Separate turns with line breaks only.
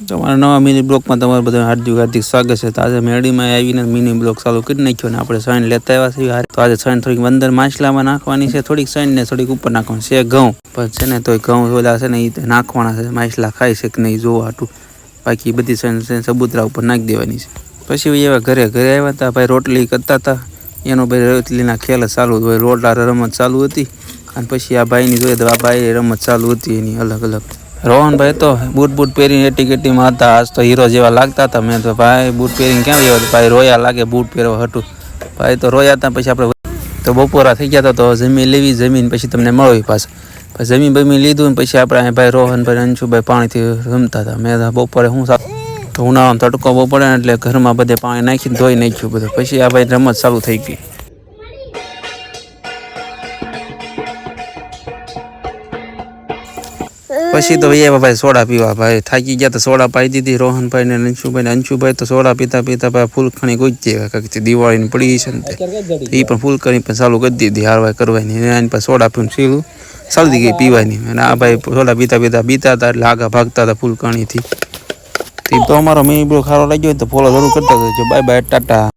તમારા નવા મિની બ્લોકમાં તમારું બધા હાર્દિક સ્વાગત છે. તો આજે મેરડીમાં આવીને મિની બ્લોક ચાલુ કરી નાખ્યો ને આપણે સણ લેતા આવ્યા છીએ. તો આજે સણ થોડીક અંદર માછલામાં નાખવાની છે, થોડીક સણ ને થોડીક ઉપર નાખવાની છે ઘઉં. પણ છે ને તો ઘઉં ઓલા છે ને એ નાખવાના છે, માછલા ખાઈ છે કે નહીં જોવા હાટું. બાકી બધી સણ સબૂતરા ઉપર નાખી દેવાની છે. પછી એવા ઘરે આવ્યા હતા ભાઈ, રોટલી કરતા હતા. એનો ભાઈ રોટલીના ખેલ ચાલુ હોય, રોટલા રમત ચાલુ હતી. અને પછી આ ભાઈની જોઈએ તો આ ભાઈ રમત ચાલુ હતી એની અલગ અલગ. રોહનભાઈ તો બૂટ પહેરીને એટીકેટીમાં હતા. આજ તો હીરો જેવા લાગતા હતા. મેં તો ભાઈ બૂટ પહેરીને ક્યાં રહ્યો ભાઈ, રોયા લાગે બૂટ પહેરવા હતું. ભાઈ તો રોયા હતા. પછી આપણે તો બપોરા થઈ ગયા હતા. તો જમીન લેવી, જમીન પછી તમને મળવી પાછા. પછી જમીન લીધું ને પછી આપણે ભાઈ રોહનભાઈ અંશુભાઈ પાણીથી રમતા હતા. મેં બપોરે હું તો ઉનાળામાં તડકો બહુ પડે ને એટલે ઘરમાં બધે પાણી નાખીને ધોઈ નાખ્યું બધું. પછી આ ભાઈ રમત ચાલુ થઈ ગઈ. પછી તો એ ભાઈ સોડા પીવા, ભાઈ થાકી ગયા તો સોડા પાઈ દીધી રોહનભાઈ ને અંશુભાઈ. અંશુભાઈ તો સોડા પીતા પીતા ભાઈ ફૂલખણી ગોઈ જાય. દિવાળીની પડી છે ને એ પણ ફૂલખણી પણ ચાલુ કરી દીધી હારવાય કરવાની. એની પાસે સોડા પીને સીલું ચાલતી ગઈ પીવાની. અને આ ભાઈ સોડા પીતા હતા એટલે આગા ભાગતા હતા ફૂલખણીથી. તો અમારો મિની બ્લોગ સારો લાગ્યો હોય તો ફોલો જરૂર કરતા જજો. Bye bye, Tata.